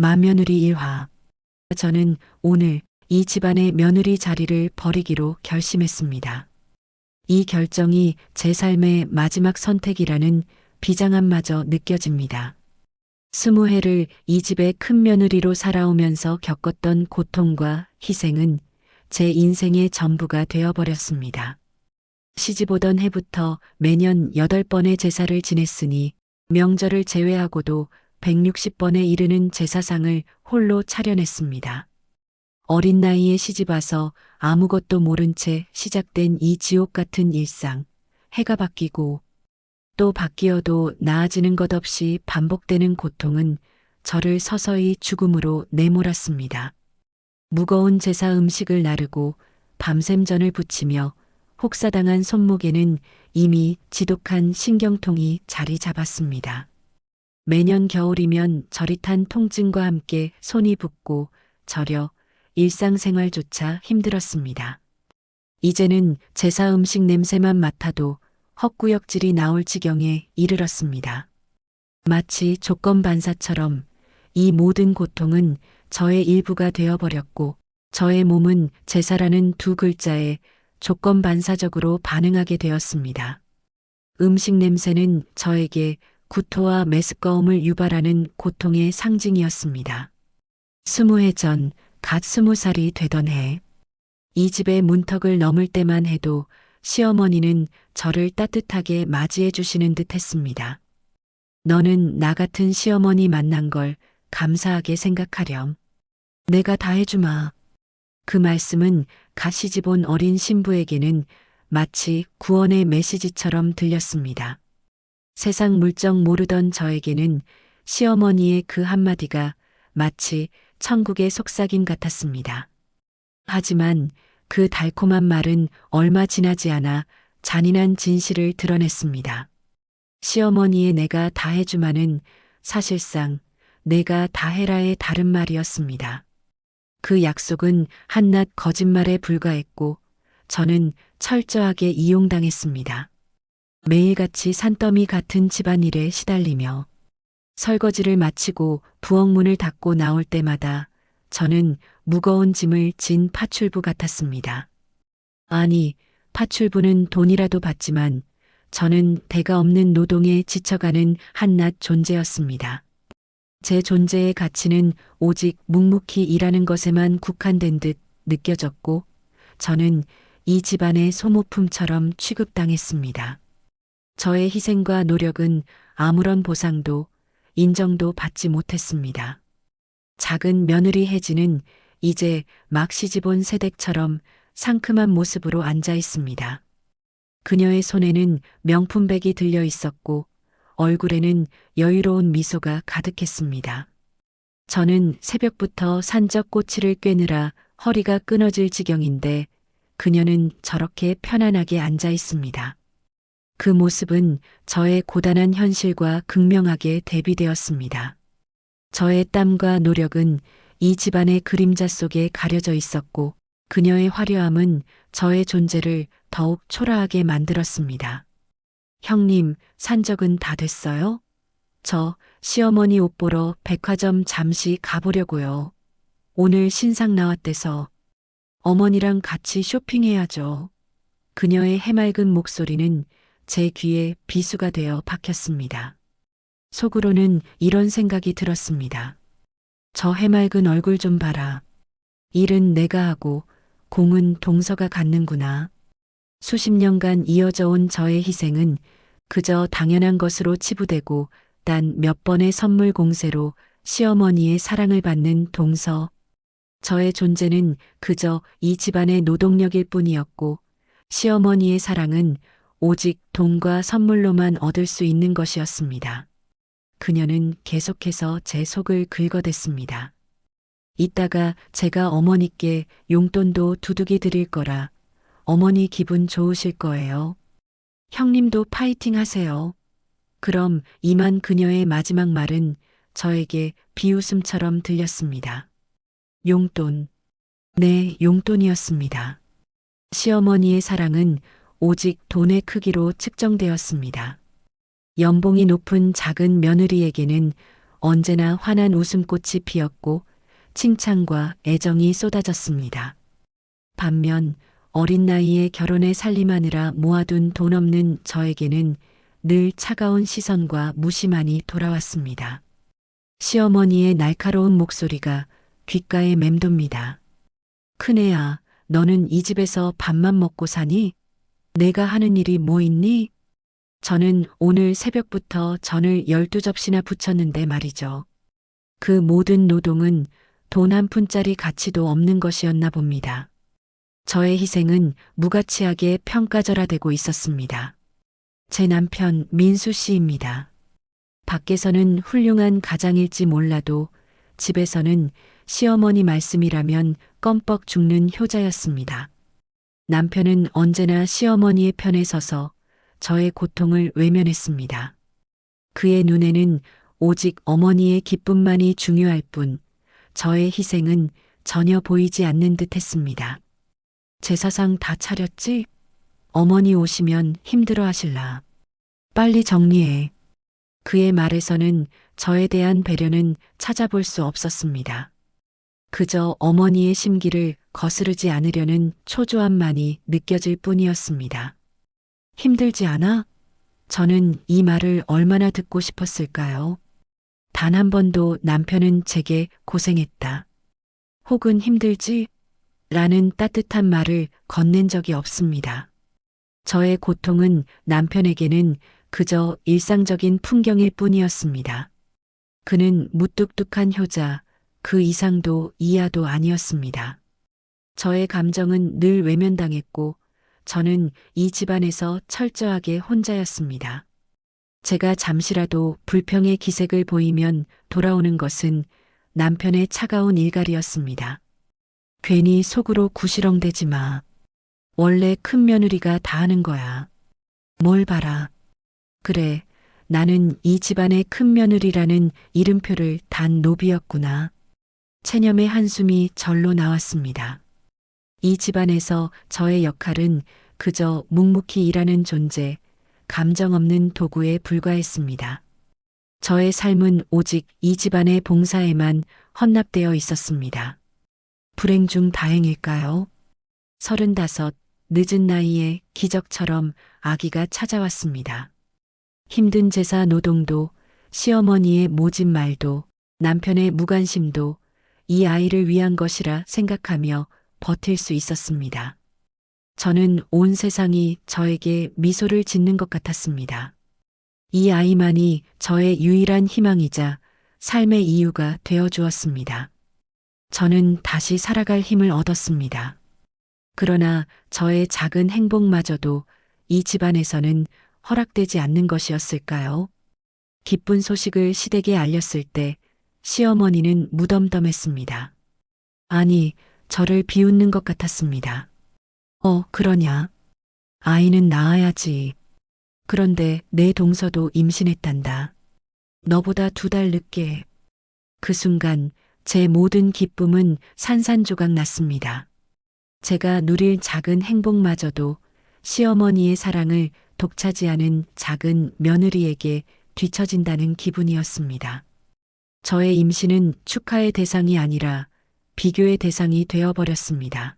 맏며느리 일화. 저는 오늘 이 집안의 며느리 자리를 버리기로 결심했습니다. 이 결정이 제 삶의 마지막 선택이라는 비장함마저 느껴집니다. 20해를 이 집의 큰 며느리로 살아오면서 겪었던 고통과 희생은 제 인생의 전부가 되어버렸습니다. 시집오던 해부터 매년 8번의 제사를 지냈으니 명절을 제외하고도 160번에 이르는 제사상을 홀로 차려냈습니다. 어린 나이에 시집와서 아무것도 모른 채 시작된 이 지옥 같은 일상, 해가 바뀌고 또 바뀌어도 나아지는 것 없이 반복되는 고통은 저를 서서히 죽음으로 내몰았습니다. 무거운 제사 음식을 나르고 밤샘 전을 부치며 혹사당한 손목에는 이미 지독한 신경통이 자리 잡았습니다. 매년 겨울이면 저릿한 통증과 함께 손이 붓고 저려 일상생활조차 힘들었습니다. 이제는 제사 음식 냄새만 맡아도 헛구역질이 나올 지경에 이르렀습니다. 마치 조건반사처럼 이 모든 고통은 저의 일부가 되어버렸고 저의 몸은 제사라는 두 글자에 조건반사적으로 반응하게 되었습니다. 음식 냄새는 저에게 구토와 메스꺼움을 유발하는 고통의 상징이었습니다. 20해 전, 갓 20살이 되던 해, 이 집의 문턱을 넘을 때만 해도 시어머니는 저를 따뜻하게 맞이해 주시는 듯 했습니다. 너는 나 같은 시어머니 만난 걸 감사하게 생각하렴. 내가 다 해주마. 그 말씀은 갓 시집 온 어린 신부에게는 마치 구원의 메시지처럼 들렸습니다. 세상 물정 모르던 저에게는 시어머니의 그 한마디가 마치 천국의 속삭임 같았습니다. 하지만 그 달콤한 말은 얼마 지나지 않아 잔인한 진실을 드러냈습니다. 시어머니의 내가 다 해주마는 사실상 내가 다 해라의 다른 말이었습니다. 그 약속은 한낱 거짓말에 불과했고 저는 철저하게 이용당했습니다. 매일같이 산더미 같은 집안일에 시달리며 설거지를 마치고 부엌문을 닫고 나올 때마다 저는 무거운 짐을 진 파출부 같았습니다. 아니, 파출부는 돈이라도 받지만 저는 대가 없는 노동에 지쳐가는 한낱 존재였습니다. 제 존재의 가치는 오직 묵묵히 일하는 것에만 국한된 듯 느껴졌고 저는 이 집안의 소모품처럼 취급당했습니다. 저의 희생과 노력은 아무런 보상도 인정도 받지 못했습니다. 작은 며느리 혜진은 이제 막 시집온 새댁처럼 상큼한 모습으로 앉아 있습니다. 그녀의 손에는 명품백이 들려 있었고 얼굴에는 여유로운 미소가 가득했습니다. 저는 새벽부터 산적 꼬치를 꿰느라 허리가 끊어질 지경인데 그녀는 저렇게 편안하게 앉아 있습니다. 그 모습은 저의 고단한 현실과 극명하게 대비되었습니다. 저의 땀과 노력은 이 집안의 그림자 속에 가려져 있었고 그녀의 화려함은 저의 존재를 더욱 초라하게 만들었습니다. 형님, 산적은 다 됐어요? 저 시어머니 옷 보러 백화점 잠시 가보려고요. 오늘 신상 나왔대서 어머니랑 같이 쇼핑해야죠. 그녀의 해맑은 목소리는 제 귀에 비수가 되어 박혔습니다. 속으로는 이런 생각이 들었습니다. 저 해맑은 얼굴 좀 봐라. 일은 내가 하고 공은 동서가 갖는구나. 수십 년간 이어져 온 저의 희생은 그저 당연한 것으로 치부되고 단 몇 번의 선물 공세로 시어머니의 사랑을 받는 동서. 저의 존재는 그저 이 집안의 노동력일 뿐이었고 시어머니의 사랑은 오직 돈과 선물로만 얻을 수 있는 것이었습니다. 그녀는 계속해서 제 속을 긁어댔습니다. 이따가 제가 어머니께 용돈도 두둑이 드릴 거라 어머니 기분 좋으실 거예요. 형님도 파이팅 하세요. 그럼 이만 그녀의 마지막 말은 저에게 비웃음처럼 들렸습니다. 용돈. 네, 용돈이었습니다. 시어머니의 사랑은 오직 돈의 크기로 측정되었습니다. 연봉이 높은 작은 며느리에게는 언제나 환한 웃음꽃이 피었고 칭찬과 애정이 쏟아졌습니다. 반면 어린 나이에 결혼에 살림하느라 모아둔 돈 없는 저에게는 늘 차가운 시선과 무심함이 돌아왔습니다. 시어머니의 날카로운 목소리가 귓가에 맴돕니다. 큰애야, 너는 이 집에서 밥만 먹고 사니? 내가 하는 일이 뭐 있니? 저는 오늘 새벽부터 전을 12접시나 부쳤는데 말이죠. 그 모든 노동은 돈 한 푼짜리 가치도 없는 것이었나 봅니다. 저의 희생은 무가치하게 평가절하되고 있었습니다. 제 남편 민수 씨입니다. 밖에서는 훌륭한 가장일지 몰라도 집에서는 시어머니 말씀이라면 껌뻑 죽는 효자였습니다. 남편은 언제나 시어머니의 편에 서서 저의 고통을 외면했습니다. 그의 눈에는 오직 어머니의 기쁨만이 중요할 뿐 저의 희생은 전혀 보이지 않는 듯 했습니다. 제사상 다 차렸지? 어머니 오시면 힘들어 하실라. 빨리 정리해. 그의 말에서는 저에 대한 배려는 찾아볼 수 없었습니다. 그저 어머니의 심기를 거스르지 않으려는 초조함만이 느껴질 뿐이었습니다. 힘들지 않아? 저는 이 말을 얼마나 듣고 싶었을까요? 단 한 번도 남편은 제게 고생했다. 혹은 힘들지? 라는 따뜻한 말을 건넨 적이 없습니다. 저의 고통은 남편에게는 그저 일상적인 풍경일 뿐이었습니다. 그는 무뚝뚝한 효자, 그 이상도 이하도 아니었습니다. 저의 감정은 늘 외면당했고 저는 이 집안에서 철저하게 혼자였습니다. 제가 잠시라도 불평의 기색을 보이면 돌아오는 것은 남편의 차가운 일갈이었습니다. 괜히 속으로 구시렁대지 마. 원래 큰 며느리가 다 하는 거야. 뭘 봐라. 그래, 나는 이 집안의 큰 며느리라는 이름표를 단 노비였구나. 체념의 한숨이 절로 나왔습니다. 이 집안에서 저의 역할은 그저 묵묵히 일하는 존재, 감정 없는 도구에 불과했습니다. 저의 삶은 오직 이 집안의 봉사에만 헌납되어 있었습니다. 불행 중 다행일까요? 35, 늦은 나이에 기적처럼 아기가 찾아왔습니다. 힘든 제사 노동도, 시어머니의 모진 말도, 남편의 무관심도 이 아이를 위한 것이라 생각하며 버틸 수 있었습니다. 저는 온 세상이 저에게 미소를 짓는 것 같았습니다. 이 아이만이 저의 유일한 희망이자 삶의 이유가 되어 주었습니다. 저는 다시 살아갈 힘을 얻었습니다. 그러나 저의 작은 행복마저도 이 집안에서는 허락되지 않는 것이었을까요? 기쁜 소식을 시댁에 알렸을 때 시어머니는 무덤덤했습니다. 아니, 저를 비웃는 것 같았습니다. 그러냐? 아이는 낳아야지. 그런데 내 동서도 임신했단다. 너보다 2달 늦게. 그 순간 제 모든 기쁨은 산산조각 났습니다. 제가 누릴 작은 행복마저도 시어머니의 사랑을 독차지하는 작은 며느리에게 뒤처진다는 기분이었습니다. 저의 임신은 축하의 대상이 아니라 비교의 대상이 되어버렸습니다.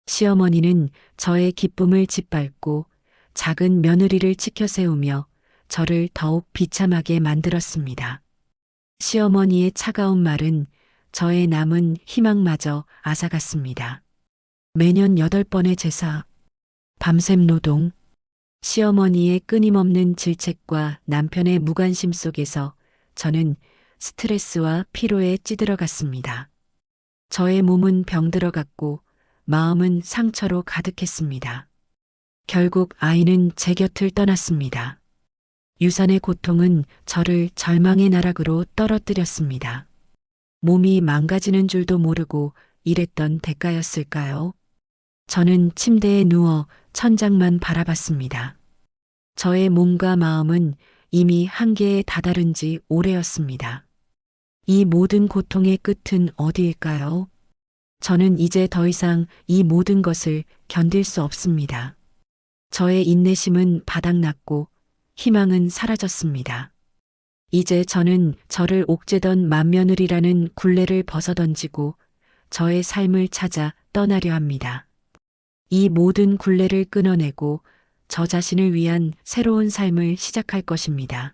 시어머니는 저의 기쁨을 짓밟고 작은 며느리를 치켜세우며 저를 더욱 비참하게 만들었습니다. 시어머니의 차가운 말은 저의 남은 희망마저 앗아갔습니다. 매년 8번의 제사, 밤샘 노동, 시어머니의 끊임없는 질책과 남편의 무관심 속에서 저는 스트레스와 피로에 찌들어갔습니다. 저의 몸은 병들어갔고 마음은 상처로 가득했습니다. 결국 아이는 제 곁을 떠났습니다. 유산의 고통은 저를 절망의 나락으로 떨어뜨렸습니다. 몸이 망가지는 줄도 모르고 일했던 대가였을까요? 저는 침대에 누워 천장만 바라봤습니다. 저의 몸과 마음은 이미 한계에 다다른 지 오래였습니다. 이 모든 고통의 끝은 어디일까요? 저는 이제 더 이상 이 모든 것을 견딜 수 없습니다. 저의 인내심은 바닥났고 희망은 사라졌습니다. 이제 저는 저를 옥죄던 맏며느리라는 굴레를 벗어던지고 저의 삶을 찾아 떠나려 합니다. 이 모든 굴레를 끊어내고 저 자신을 위한 새로운 삶을 시작할 것입니다.